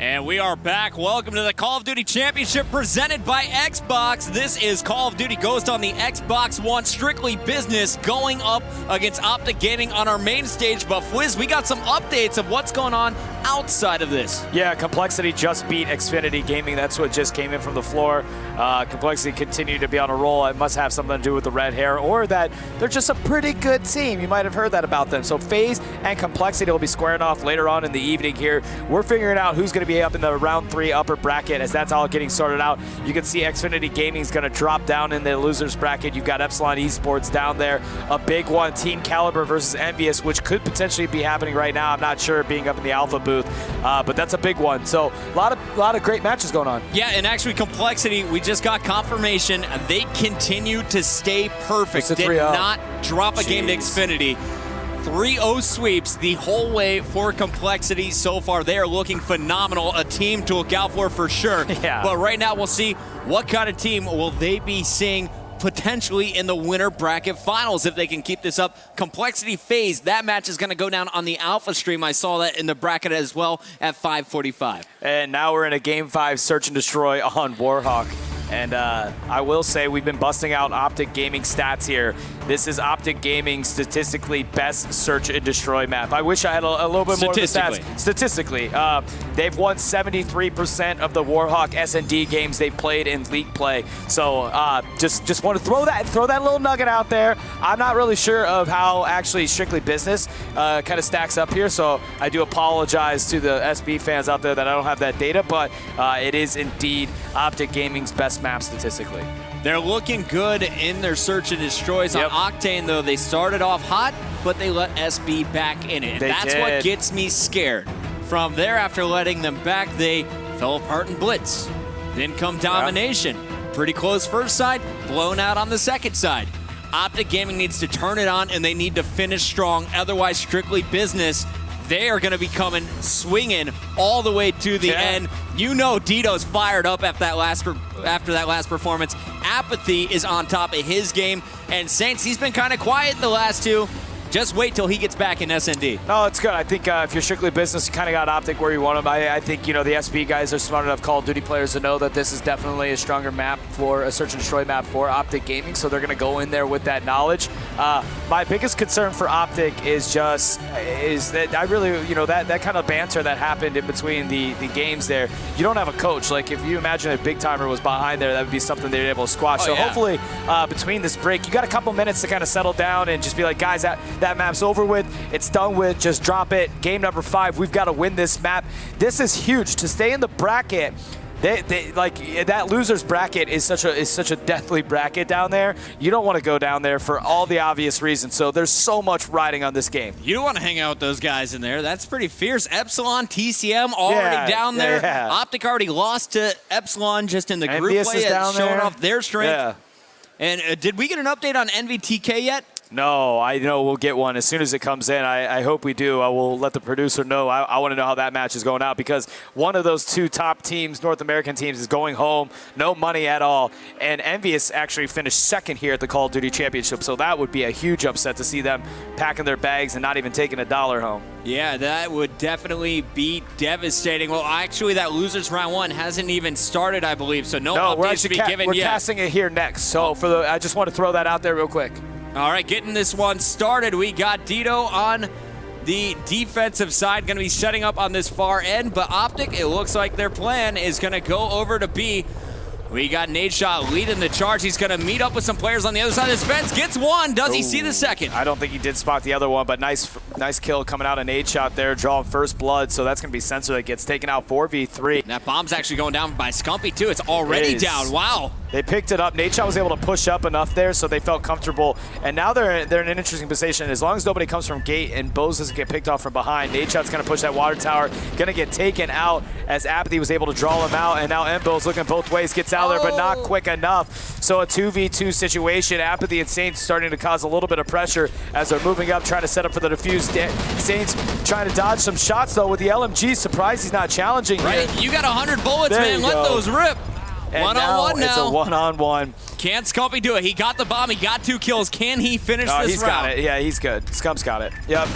And we are back. Welcome to the Call of Duty Championship presented by Xbox. This is Call of Duty Ghost on the Xbox One, strictly business, going up against OpTic Gaming on our main stage. But Fwiz, we got some updates of what's going on outside of this. Yeah, Complexity just beat Xfinity Gaming. That's what just came in from the floor. Complexity continued to be on a roll. It must have something to do with the red hair, or that they're just a pretty good team. You might have heard that about them. So FaZe and Complexity will be squaring off later on in the evening here. We're figuring out who's going to be up in the round 3 upper bracket as that's all getting sorted out. You can see Xfinity Gaming is going to drop down in the losers bracket. You've got Epsilon Esports down there. A big one, Team Caliber versus Envious, which could potentially be happening right now. I'm not sure, being up in the alpha booth, but that's a big one. So a lot of great matches going on. Yeah, and actually Complexity, we just got confirmation they continue to stay perfect. Did not drop a game to Xfinity. 3-0 sweeps the whole way for Complexity so far. They are looking phenomenal. A team to look out for sure. Yeah. But right now we'll see what kind of team will they be seeing potentially in the winner bracket finals if they can keep this up. Complexity FaZe, that match is going to go down on the alpha stream. I saw that in the bracket as well at 5:45. And now we're in a Game 5 Search and Destroy on Warhawk. And I will say we've been busting out OpTic Gaming stats here. This is OpTic Gaming's statistically best search and destroy map. I wish I had a little bit more of the stats. Statistically, they've won 73% of the Warhawk S&D games they've played in league play. So just want to throw that little nugget out there. I'm not really sure of how actually strictly business kind of stacks up here. So I do apologize to the SB fans out there that I don't have that data, but it is indeed OpTic Gaming's best map statistically. They're looking good in their search and destroys. On Octane, though, they started off hot, but they let SB back in it. And that's what gets me scared. From there, after letting them back, they fell apart in Blitz. Then come Domination. Pretty close first side, blown out on the second side. OpTic Gaming needs to turn it on, and they need to finish strong. Otherwise, strictly business. They are going to be coming swinging all the way to the end. You know Dito's fired up after that last performance. Apathy is on top of his game. And Saints, he's been kind of quiet the last two. Just wait till he gets back in S&D. No, it's good. I think if you're strictly business, you kind of got OpTic where you want them. I think, you know, the SB guys are smart enough Call of Duty players to know that this is definitely a stronger map for a search and destroy map for OpTic Gaming, so they're going to go in there with that knowledge. My biggest concern for OpTic is that I really, you know, that kind of banter that happened in between the games there. You don't have a coach. Like, if you imagine a big timer was behind there, that would be something they'd be able to squash. Hopefully, between this break, you got a couple minutes to kind of settle down and just be like, guys, that map's over with, it's done with, just drop it. Game number 5, we've got to win this map. This is huge to stay in the bracket. They like that losers bracket is such a deathly bracket down there. You don't want to go down there for all the obvious reasons. So there's so much riding on this game. You don't want to hang out with those guys in there. That's pretty fierce. Epsilon, TCM already down there. OpTic already lost to Epsilon just in the group play, showing off their strength. And did we get an update on NVTK yet? No, I know we'll get one as soon as it comes in. I hope we do. I will let the producer know. I want to know how that match is going out, because one of those two top teams, North American teams, is going home. No money at all. And Envious actually finished second here at the Call of Duty Championship, so that would be a huge upset to see them packing their bags and not even taking $1 home. Yeah, that would definitely be devastating. Well, actually, that losers round 1 hasn't even started, I believe, so no updates to be given we're yet. We're casting it here next, so I just want to throw that out there real quick. All right, getting this one started. We got Dito on the defensive side, going to be setting up on this far end, but OpTic, it looks like their plan is going to go over to B. We got Nadeshot leading the charge. He's going to meet up with some players on the other side of this fence. Gets one. Does he see the second? I don't think he did spot the other one, but nice kill coming out of Nadeshot there, drawing first blood. So that's going to be Sensor that gets taken out 4v3. That bomb's actually going down by Scumpy, too. It's already down. Wow. They picked it up. Nadeshot was able to push up enough there, so they felt comfortable. And now they're in an interesting position. As long as nobody comes from gate and Bose doesn't get picked off from behind, Nadeshot's going to push that water tower. Going to get taken out as Apathy was able to draw him out. And now Mbo's looking both ways, gets out there, but not quick enough. So a 2v2 situation. Apathy and Saints starting to cause a little bit of pressure as they're moving up, trying to set up for the defuse. Saints trying to dodge some shots, though, with the LMG. Surprised he's not challenging here. You got 100 bullets, man. Let those rip. One-on-one now. It's a one-on-one. Can't Scumpy do it? He got the bomb. He got 2 kills. Can he finish this round? He's got it. Yeah, he's good. Scump's got it. Yep.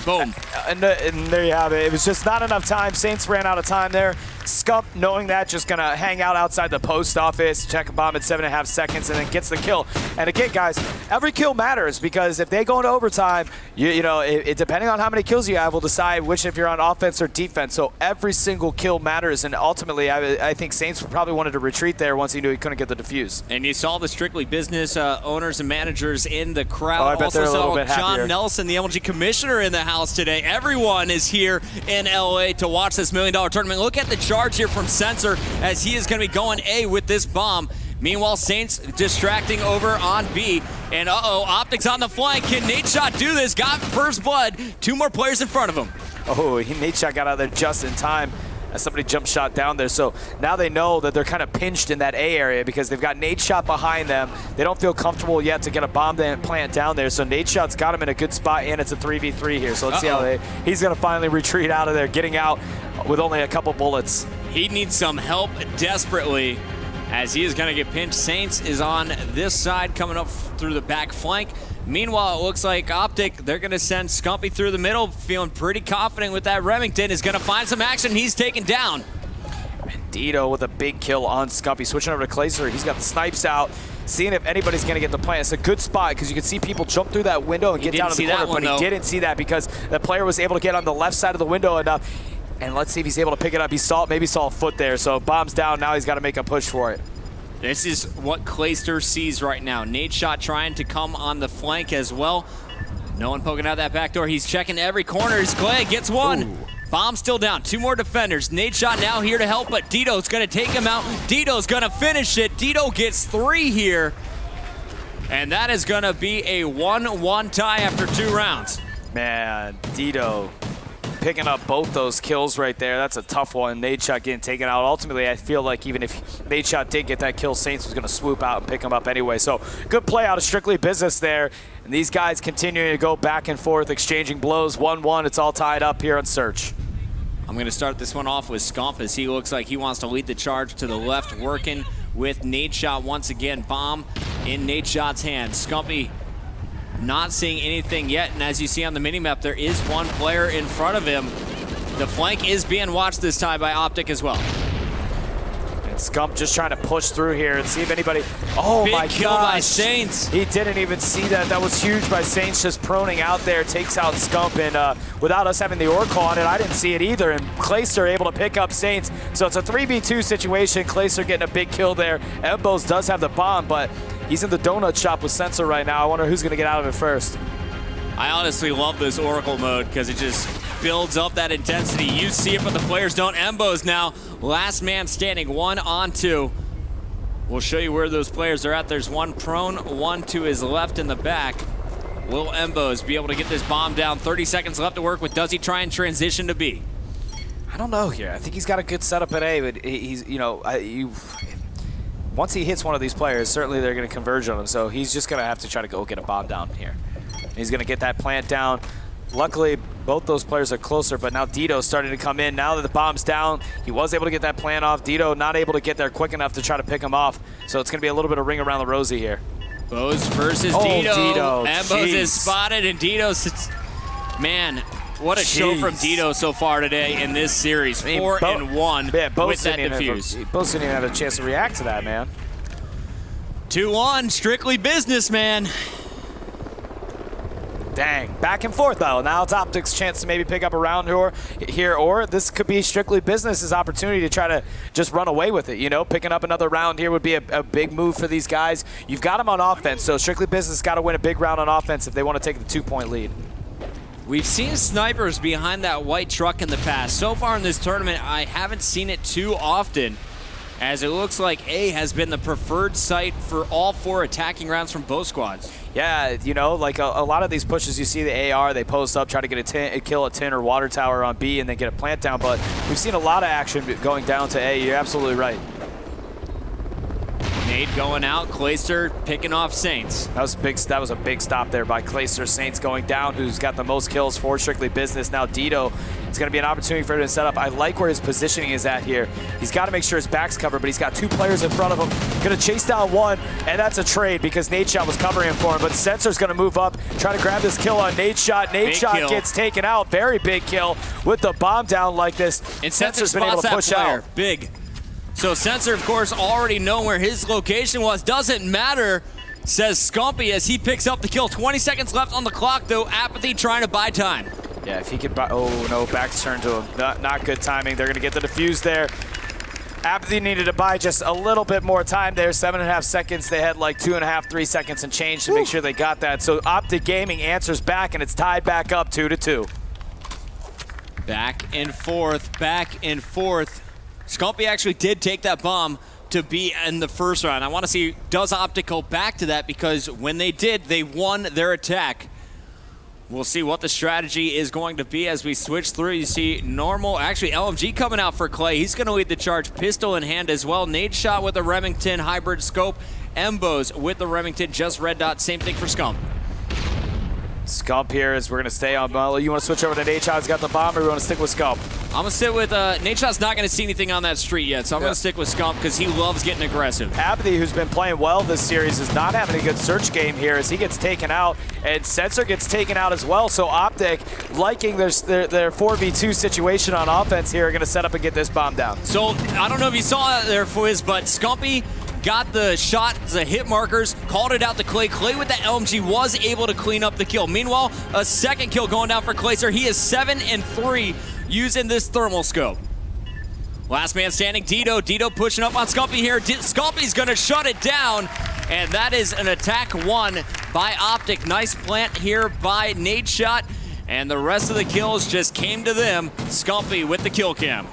boom. And there you have it. It was just not enough time. Saints ran out of time there. Scump, knowing that, just going to hang out outside the post office, check a bomb at 7.5 seconds, and then gets the kill. And again, guys, every kill matters because if they go into overtime, you know, depending on how many kills you have, will decide which if you're on offense or defense. So every single kill matters, and ultimately, I think Saints probably wanted to retreat there once he knew he couldn't get the defuse. And you saw the Strictly Business owners and managers in the crowd. I bet also they're a little saw bit John happier. Nelson, the MLG commissioner, in the house today. Everyone is here in LA to watch this $1 million tournament. Look at the charge here from Sensor as he is going to be going A with this bomb. Meanwhile, Saints distracting over on B. And OpTic's on the flank. Can Nadeshot do this? Got first blood. 2 more players in front of him. Oh, Nadeshot got out of there just in time as somebody jump shot down there. So now they know that they're kind of pinched in that A area because they've got Nadeshot behind them. They don't feel comfortable yet to get a bomb plant down there. So Nadeshot's got him in a good spot, and it's a 3v3 here. So let's see how he's going to finally retreat out of there, getting out with only a couple bullets. He needs some help desperately as he is going to get pinched. Saints is on this side coming up through the back flank. Meanwhile, it looks like OpTic, they're going to send Scumpy through the middle, feeling pretty confident with that. Remington is going to find some action. He's taken down. And Dito with a big kill on Scumpy. Switching over to Clayster. He's got the snipes out, seeing if anybody's going to get the plant. It's a good spot because you can see people jump through that window and get down to the corner, but he didn't see that because the player was able to get on the left side of the window enough. And let's see if he's able to pick it up. He maybe saw a foot there, so bomb's down. Now he's got to make a push for it. This is what Clayster sees right now. Nadeshot trying to come on the flank as well. No one poking out that back door. He's checking every corner. Clay gets one. Ooh. Bomb still down. 2 more defenders. Nadeshot now here to help, but Dito's going to take him out. Dito's going to finish it. Dito gets 3 here. And that is going to be a 1-1 tie after 2 rounds. Man, Dito picking up both those kills right there. That's a tough one. Nadeshot getting taken out. Ultimately, I feel like even if Nadeshot did get that kill, Saints was going to swoop out and pick him up anyway. So good play out of Strictly Business there. And these guys continuing to go back and forth, exchanging blows. 1-1. It's all tied up here on Search. I'm going to start this one off with Scump as he looks like he wants to lead the charge to the left, working with Nadeshot once again. Bomb in Nadeshot's hands. Scumpy not seeing anything yet, and as you see on the minimap, there is 1 player in front of him. The flank is being watched this time by OpTic as well. And Scump just trying to push through here and see if anybody... Oh Big my kill gosh. by Saints. He didn't even see that. That was huge by Saints, just proning out there, takes out Scump, and without us having the Oracle on it, I didn't see it either, and Clayster able to pick up Saints. So it's a 3v2 situation. Clayster getting a big kill there. Embos does have the bomb, but he's in the donut shop with Sensor right now. I wonder who's going to get out of it first. I honestly love this Oracle mode because it just builds up that intensity. You see it, but the players don't. Embos now, last man standing, 1 on 2. We'll show you where those players are at. There's 1 prone, 1 to his left in the back. Will Embos be able to get this bomb down? 30 seconds left to work with. Does he try and transition to B? I don't know here. I think he's got a good setup at A, but he's, you know, once he hits one of these players, certainly they're going to converge on him. So he's just going to have to try to go get a bomb down here. He's going to get that plant down. Luckily, both those players are closer, but now Dito's starting to come in. Now that the bomb's down, he was able to get that plant off. Dito not able to get there quick enough to try to pick him off. So it's going to be a little bit of ring around the rosy here. Bose versus Dito. Embos is spotted, and Dito's... Man, what a show from Dito so far today in this series. 4-1 with that defuse. Bose didn't even have a chance to react to that, man. 2-1, Strictly Business, man. Dang. Back and forth, though. Now it's OpTic's chance to maybe pick up a round here, or this could be Strictly Business's opportunity to try to just run away with it. You know, picking up another round here would be a big move for these guys. You've got them on offense, so Strictly Business got to win a big round on offense if they want to take the 2-point lead. We've seen snipers behind that white truck in the past. So far in this tournament, I haven't seen it too often, as it looks like A has been the preferred site for all 4 attacking rounds from both squads. Yeah, you know, like a lot of these pushes, you see the AR, they post up, try to get a kill a tin or water tower on B, and then get a plant down, but we've seen a lot of action going down to A. You're absolutely right. Nade going out, Clayster picking off Saints. That was a big stop there by Clayster. Saints going down, who's got the most kills for Strictly Business. Now Dito, it's going to be an opportunity for him to set up. I like where his positioning is at here. He's got to make sure his back's covered, but he's got 2 players in front of him. Going to chase down one, and that's a trade because Nadeshot was covering him for him. But Sensor's going to move up, trying to grab this kill on Nadeshot. Nadeshot gets taken out. Very big kill with the bomb down like this. And Sensor's been able to push out. Big. So Sensor, of course, already know where his location was. Doesn't matter, says Scumpy as he picks up the kill. 20 seconds left on the clock, though. Apathy trying to buy time. Yeah, if he could buy, oh no, back's turned to him. Not good timing. They're gonna get the defuse there. Apathy needed to buy just a little bit more time there. 7.5 seconds. They had like 2.5, 3 seconds and change to make sure they got that. So OpTic Gaming answers back, and it's tied back up 2-2. Back and forth, back and forth. Scumpy actually did take that bomb to be in the first round. I want to see, does OpTic go back to that? Because when they did, they won their attack. We'll see what the strategy is going to be as we switch through. You see normal, actually LMG coming out for Clay. He's going to lead the charge, pistol in hand as well. Nadeshot with the Remington hybrid scope. Embos with the Remington, just red dot. Same thing for Scump. Scump here is we're going to stay on. Well, you want to switch over to Nadeshot? He's got the bomb, or you want to stick with Scump? I'm going to sit with, Nadeshot's not going to see anything on that street yet, so I'm going to stick with Scump because he loves getting aggressive. Apathy, who's been playing well this series, is not having a good search game here as he gets taken out, and Sensor gets taken out as well. So OpTic, liking their 4v2 situation on offense here, are going to set up and get this bomb down. So I don't know if you saw that there, Fizz, but Scumpy got the shot, the hit markers, called it out to Clay. Clay with the LMG was able to clean up the kill. Meanwhile, a second kill going down for Clayster. He is 7-3 using this thermal scope. Last man standing, Dito. Dito pushing up on Scumpy here. Scumpy's gonna shut it down, and that is an attack won by OpTic. Nice plant here by Nadeshot, and the rest of the kills just came to them. Scumpy with the kill cam.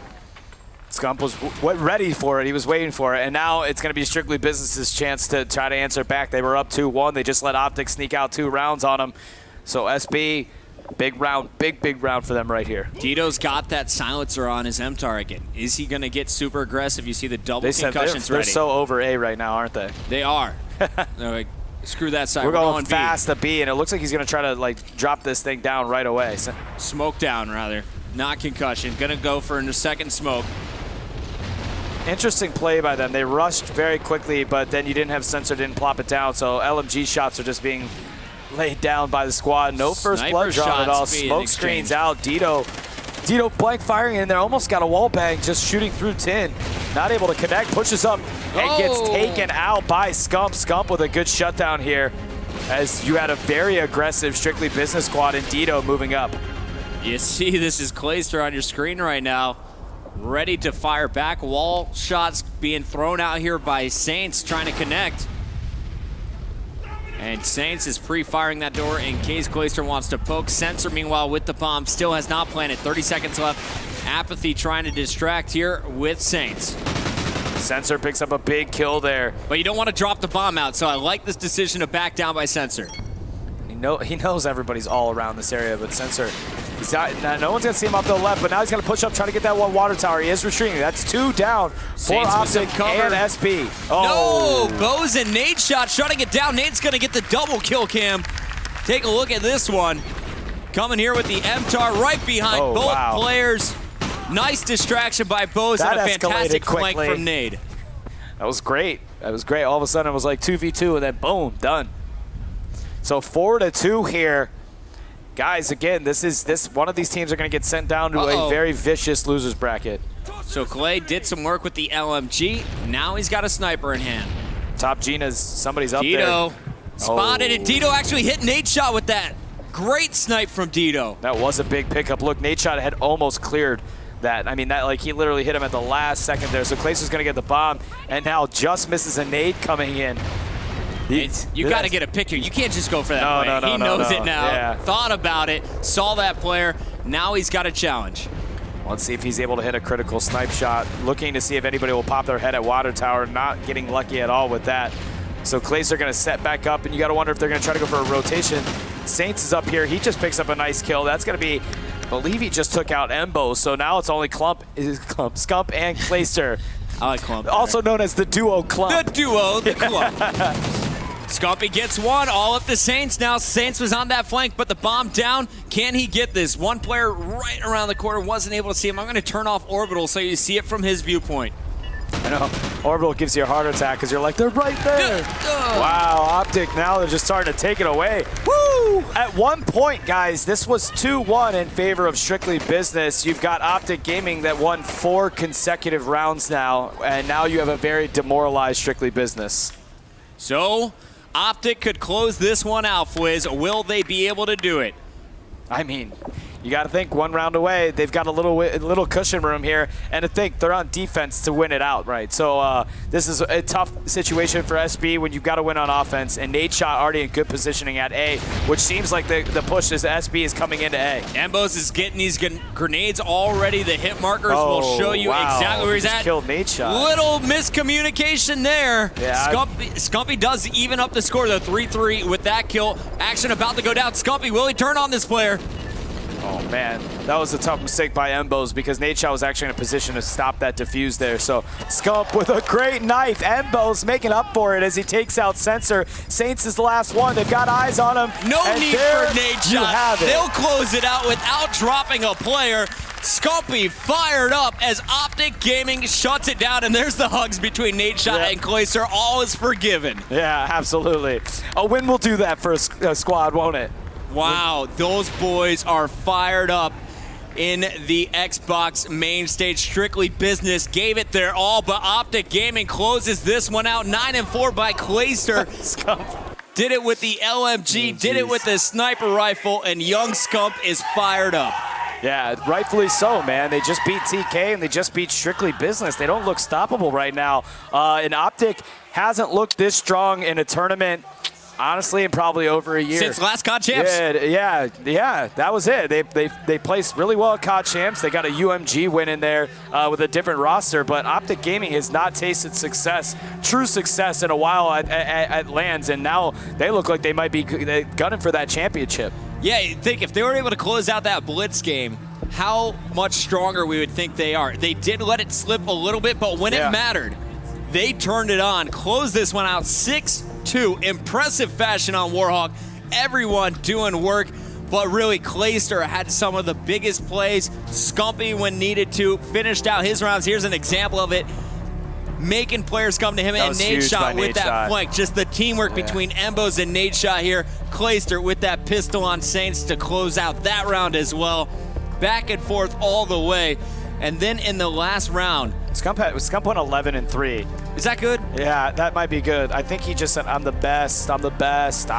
Scump was ready for it. He was waiting for it. And now it's going to be Strictly Business's chance to try to answer back. They were up 2-1. They just let OpTic sneak out 2 rounds on them. So SB, big round, big round for them right here. Dito's got that silencer on his MTAR again. Is he going to get super aggressive? You see the double concussions they're ready. so over A right now, aren't they? They are. They're like, screw that side. We're going fast to B, and it looks like he's going to try to like drop this thing down right away. So. Smoke down, rather. Not concussion. Going to go for a second smoke. Interesting play by them. They rushed very quickly, but then you didn't have Sensor, didn't plop it down, so LMG shots are just being laid down by the squad. No first blood drawn at all. Smoke screens out. Dito blank firing in there, almost got a wall bang, just shooting through tin. Not able to connect, pushes up, and gets taken out by Scump. Scump with a good shutdown here, as you had a very aggressive Strictly Business squad and Dito moving up. You see, this is Clayster on your screen right now. Ready to fire back. Wall shots being thrown out here by Saints trying to connect. And Saints is pre-firing that door in case Clayster wants to poke. Sensor, meanwhile, with the bomb, still has not planted. 30 seconds left. Apathy trying to distract here with Saints. Sensor picks up a big kill there. But you don't want to drop the bomb out, so I like this decision to back down by Sensor. He knows everybody's all around this area, but Sensor, no one's going to see him off to the left, but now he's going to push up, trying to get that one water tower. He is retreating. That's 2 down for OpTic and SB. Oh. No, Bose and Nadeshot shutting it down. Nade's going to get the double kill cam. Take a look at this one. Coming here with the MTAR right behind both players. Nice distraction by Bose and a fantastic flank from Nade. That was great. That was great. All of a sudden it was like 2v2 and then boom, done. So 4-2 here. Guys, again, one of these teams are going to get sent down to a very vicious losers bracket. So Clay did some work with the LMG. Now he's got a sniper in hand. Top Gina's, somebody's up there. Dito spotted it. Dito actually hit Nadeshot with that. Great snipe from Dito. That was a big pickup. Look, Nadeshot had almost cleared that. I mean, he literally hit him at the last second there. So Clayster's going to get the bomb, and now just misses a nade coming in. You got to get a picture. You can't just go for that play. He knows it now. Yeah. Thought about it. Saw that player. Now he's got a challenge. Let's see if he's able to hit a critical snipe shot. Looking to see if anybody will pop their head at water tower. Not getting lucky at all with that. So Clayster going to set back up, and you got to wonder if they're going to try to go for a rotation. Saints is up here. He just picks up a nice kill. That's going to be, I believe he just took out Embo. So now it's only Scump and Clayster I like clump. Also known as the duo clump. The duo, the clump. Scumpy gets one, all up to Saints. Now Saints was on that flank, but the bomb down. Can he get this? One player right around the corner wasn't able to see him. I'm going to turn off Orbital so you see it from his viewpoint. I know. Orbital gives you a heart attack because you're like, they're right there. Wow, OpTic now they're just starting to take it away. Woo! At one point, guys, this was 2-1 in favor of Strictly Business. You've got OpTic Gaming that won 4 consecutive rounds now, and now you have a very demoralized Strictly Business. So, OpTic could close this one out, Fwiz. Will they be able to do it? I mean, you got to think 1 round away. They've got a little cushion room here, and to think they're on defense to win it out, right? So this is a tough situation for SB when you've got to win on offense, and Nadeshot already in good positioning at A, which seems like the push is SB is coming into A. Embos is getting these grenades already. The hit markers will show you exactly where he's at. Killed Nadeshot. Little miscommunication there. Yeah, Scumpy does even up the score, though, 3-3 with that kill. Action about to go down. Scumpy, will he turn on this player? Oh, man. That was a tough mistake by Embos because Nadeshot was actually in a position to stop that defuse there. So Scump with a great knife. Embos making up for it as he takes out Sensor. Saints is the last one. They've got eyes on him. No need for Nadeshot. They'll close it out without dropping a player. Scumpy fired up as OpTic Gaming shuts it down, and there's the hugs between Nadeshot and Clayster. All is forgiven. Yeah, absolutely. A win will do that for a squad, won't it? Wow, those boys are fired up in the Xbox main stage. Strictly Business gave it their all, but OpTic Gaming closes this one out. 9-4 by Clayster. Did it with the LMG, did it with the sniper rifle, and young Scump is fired up. Yeah, rightfully so, man. They just beat TK and they just beat Strictly Business. They don't look stoppable right now. And OpTic hasn't looked this strong in a tournament, honestly, in probably over a year. Since last CoD Champs. Yeah, that was it. They placed really well at CoD Champs. They got a UMG win in there with a different roster, but OpTic Gaming has not tasted success, true success in a while at LANs, and now they look like they might be gunning for that championship. Yeah, you think if they were able to close out that Blitz game, how much stronger we would think they are. They did let it slip a little bit, but when it mattered, they turned it on, closed this one out 6-2. Impressive fashion on Warhawk. Everyone doing work, but really Clayster had some of the biggest plays. Scumpy, when needed to, finished out his rounds. Here's an example of it. Making players come to him, and Nadeshot with that flank. Just the teamwork between Embos and Nadeshot here. Clayster with that pistol on Saints to close out that round as well. Back and forth all the way. And then in the last round, Scump went 11-3. Is that good? Yeah, that might be good. I think he just said, I'm the best, I'm the best.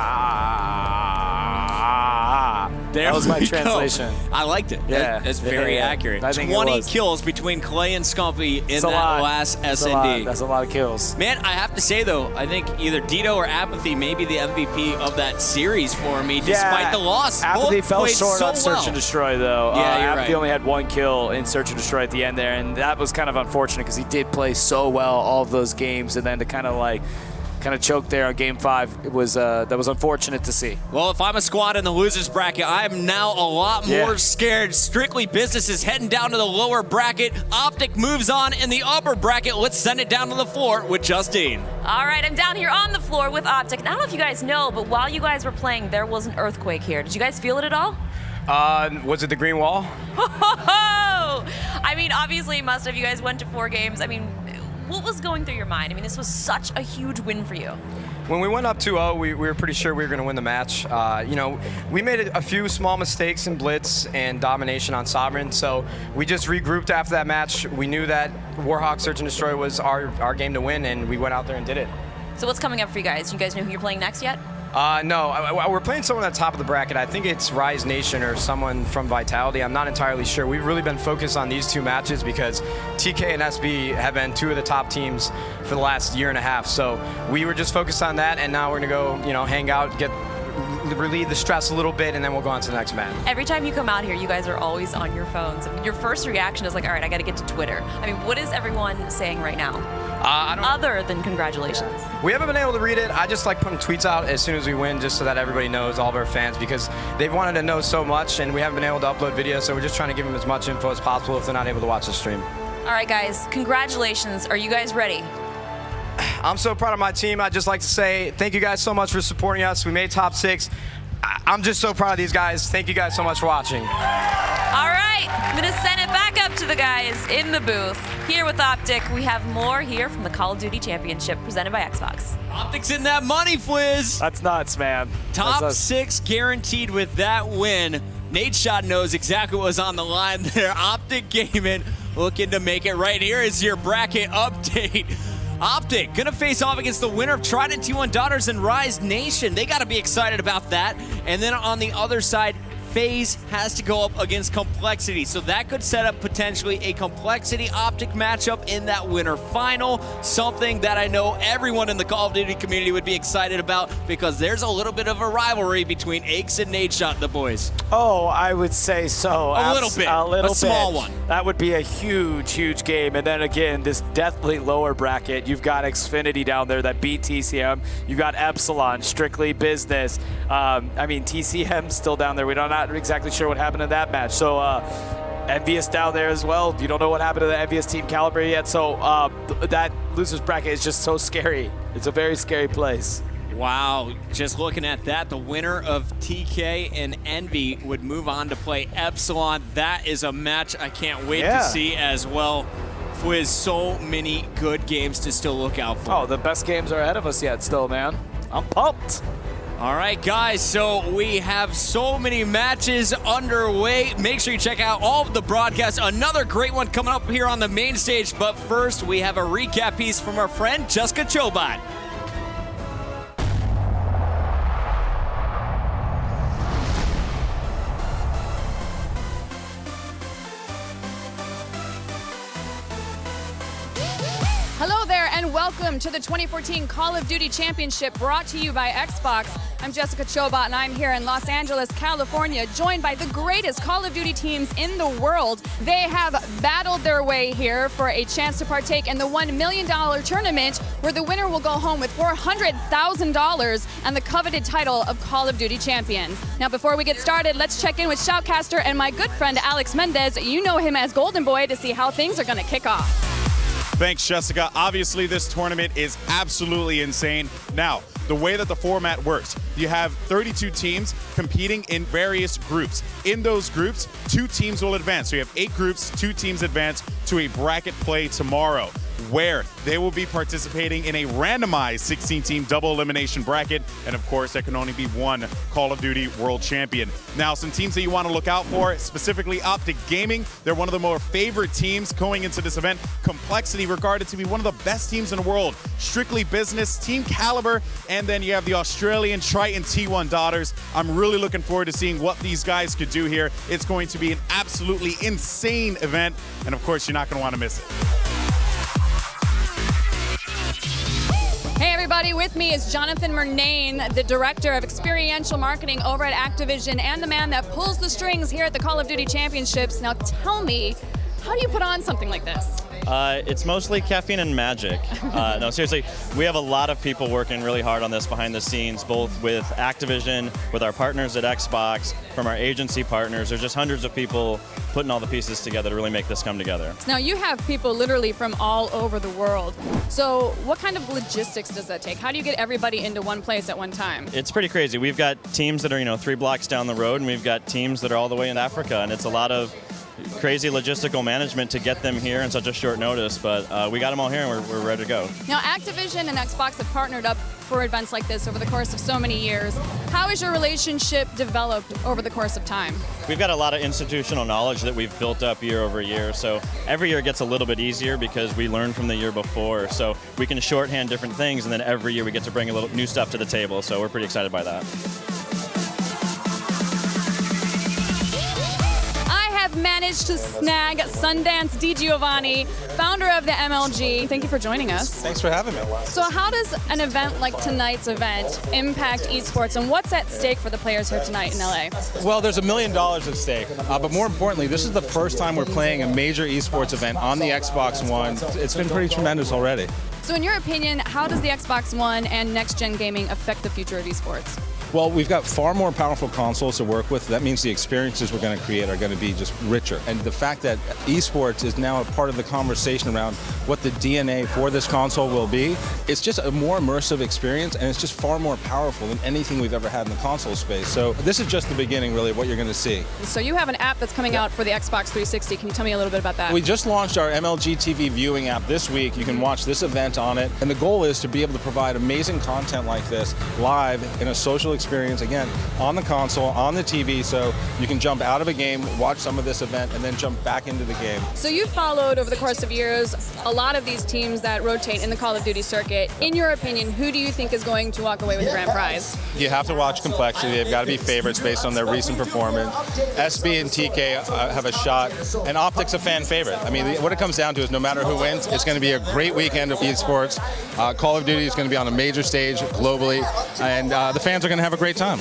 That was my translation. I liked it. Yeah. That's very accurate. I think 20 kills between Clay and Scumpy in that last SND. That's a lot of kills. Man, I have to say, though, I think either Dito or Apathy may be the MVP of that series for me, despite the loss. Apathy Both fell short so on Search and Destroy, though. Yeah, you're Apathy right. only had 1 kill in Search and Destroy at the end there, and that was kind of unfortunate because he did play so well all of those games, and then to kind of choke there on game 5, it was that was unfortunate to see. Well, if I'm a squad in the losers bracket, I'm now a lot more scared. Strictly Business is heading down to the lower bracket. OpTic moves on in the upper bracket. Let's send it down to the floor with Justine. All right, I'm down here on the floor with OpTic. I don't know if you guys know, but while you guys were playing, there was an earthquake here. Did you guys feel it at all? Was it the green wall? I mean, obviously it must have. You guys went to 4 games. I mean, what was going through your mind? I mean, this was such a huge win for you. When we went up 2-0, we were pretty sure we were going to win the match. You know, we made a few small mistakes in Blitz and domination on Sovereign, so we just regrouped after that match. We knew that Warhawk Search and Destroy was our game to win, and we went out there and did it. So what's coming up for you guys? You guys know who you're playing next yet? No, we're playing someone at the top of the bracket. I think it's Rise Nation or someone from Vitality. I'm not entirely sure. We've really been focused on these 2 matches because TK and SB have been 2 of the top teams for the last year and a half. So we were just focused on that, and now we're gonna go, hang out, relieve the stress a little bit, and then we'll go on to the next match. Every time you come out here, you guys are always on your phones. Your first reaction is like, all right, I got to get to Twitter. I mean, what is everyone saying right now? Other than congratulations. We haven't been able to read it. I just like putting tweets out as soon as we win, just so that everybody knows, all of our fans, because they've wanted to know so much, and we haven't been able to upload videos, so we're just trying to give them as much info as possible if they're not able to watch the stream. All right, guys, congratulations. Are you guys ready? I'm so proud of my team. I'd just like to say thank you guys so much for supporting us. We made top 6. I'm just so proud of these guys. Thank you guys so much for watching. All right, I'm going to send it back up to the guys in the booth. Here with OpTic, we have more here from the Call of Duty Championship presented by Xbox. OpTic's in that money, Fwiz. That's nuts, man. Top 6 guaranteed with that win. Nadeshot knows exactly what was on the line there. OpTic Gaming looking to make it right. Here is your bracket update. OpTic gonna face off against the winner of Trident T1 Daughters and Rise Nation. They gotta be excited about that. And then on the other side, FaZe has to go up against Complexity. So that could set up potentially a Complexity OpTic matchup in that winter final. Something that I know everyone in the Call of Duty community would be excited about because there's a little bit of a rivalry between Aches and Nadeshot, the boys. Oh, I would say so. A little bit. A small one. That would be a huge, huge game. And then again, this deathly lower bracket, you've got Xfinity down there that beat TCM. You've got Epsilon, strictly business. I mean, TCM's still down there. We're not exactly sure what happened in that match. So Envious down there as well. You don't know what happened to the Envious Team Caliber yet. So that loser's bracket is just so scary. It's a very scary place. Wow, just looking at that, the winner of TK and Envy would move on to play Epsilon. That is a match I can't wait to see as well. With so many good games to still look out for. Oh, the best games are ahead of us yet still, man. I'm pumped. All right, guys, so we have so many matches underway. Make sure you check out all of the broadcasts. Another great one coming up here on the main stage. But first, we have a recap piece from our friend Jessica Chobot. Hello there and welcome to the 2014 Call of Duty Championship brought to you by Xbox. I'm Jessica Chobot and I'm here in Los Angeles, California, joined by the greatest Call of Duty teams in the world. They have battled their way here for a chance to partake in the $1 million tournament where the winner will go home with $400,000 and the coveted title of Call of Duty Champion. Now before we get started, let's check in with Shoutcaster and my good friend Alex Mendez. You know him as Golden Boy, to see how things are going to kick off. Thanks, Jessica. Obviously, this tournament is absolutely insane. Now, the way that the format works, you have 32 teams competing in various groups. In those groups, 2 teams will advance. So you have 8 groups, 2 teams advance to a bracket play tomorrow, where they will be participating in a randomized 16-team double elimination bracket. And of course, there can only be one Call of Duty World Champion. Now, some teams that you want to look out for, specifically OpTic Gaming. They're one of the more favorite teams going into this event. Complexity, regarded to be one of the best teams in the world. Strictly Business, Team Caliber, and then you have the Australian Trident T1 Daughters. I'm really looking forward to seeing what these guys could do here. It's going to be an absolutely insane event. And of course, you're not going to want to miss it. Hey everybody, with me is Jonathan Murnane, the Director of Experiential Marketing over at Activision and the man that pulls the strings here at the Call of Duty Championships. Now tell me, how do you put on something like this? It's mostly caffeine and magic. No, seriously, we have a lot of people working really hard on this behind the scenes, both with Activision, with our partners at Xbox, from our agency partners. There's just hundreds of people putting all the pieces together to really make this come together. Now you have people literally from all over the world. So what kind of logistics does that take? How do you get everybody into one place at one time? It's pretty crazy. We've got teams that are 3 blocks down the road, and we've got teams that are all the way in Africa, and it's a lot of crazy logistical management to get them here in such a short notice, but we got them all here and we're ready to go. Now Activision and Xbox have partnered up for events like this over the course of so many years. How has your relationship developed over the course of time? We've got a lot of institutional knowledge that we've built up year over year, so every year gets a little bit easier because we learn from the year before, so we can shorthand different things, and then every year we get to bring a little new stuff to the table, so we're pretty excited by that. Managed to snag Sundance DiGiovanni, founder of the MLG. Thank you for joining us. Thanks for having me. So how does an event like tonight's event impact esports, and what's at stake for the players here tonight in LA? Well, there's $1 million at stake, but more importantly, this is the first time we're playing a major esports event on the Xbox One. It's been pretty tremendous already. So in your opinion, how does the Xbox One and next-gen gaming affect the future of esports? Well, we've got far more powerful consoles to work with. That means the experiences we're going to create are going to be just richer. And the fact that esports is now a part of the conversation around what the DNA for this console will be, it's just a more immersive experience, and it's just far more powerful than anything we've ever had in the console space. So this is just the beginning, really, of what you're going to see. So you have an app that's coming out for the Xbox 360. Can you tell me a little bit about that? We just launched our MLG TV viewing app this week. You can watch this event on it. And the goal is to be able to provide amazing content like this live in a social experience, again, on the console, on the TV, so you can jump out of a game, watch some of this event, and then jump back into the game. So you've followed over the course of years a lot of these teams that rotate in the Call of Duty circuit. In your opinion, who do you think is going to walk away with the grand prize? You have to watch complexity. They've got to be favorites based on their recent performance. SB and TK have a shot, and OpTic's a fan favorite. I mean, what it comes down to is no matter who wins, it's going to be a great weekend of esports. Call of Duty is going to be on a major stage globally, and the fans are going to have a great time.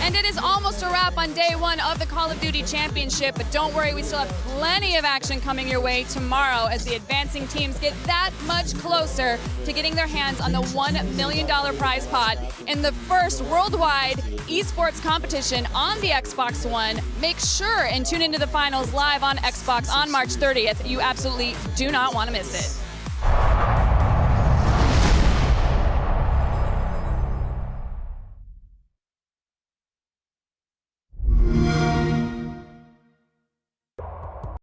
And it is almost a wrap on day one of the Call of Duty Championship, but don't worry, we still have plenty of action coming your way tomorrow as the advancing teams get that much closer to getting their hands on the $1 million prize pot in the first worldwide esports competition on the Xbox One. Make sure and tune into the finals live on Xbox on March 30th. You absolutely do not want to miss it.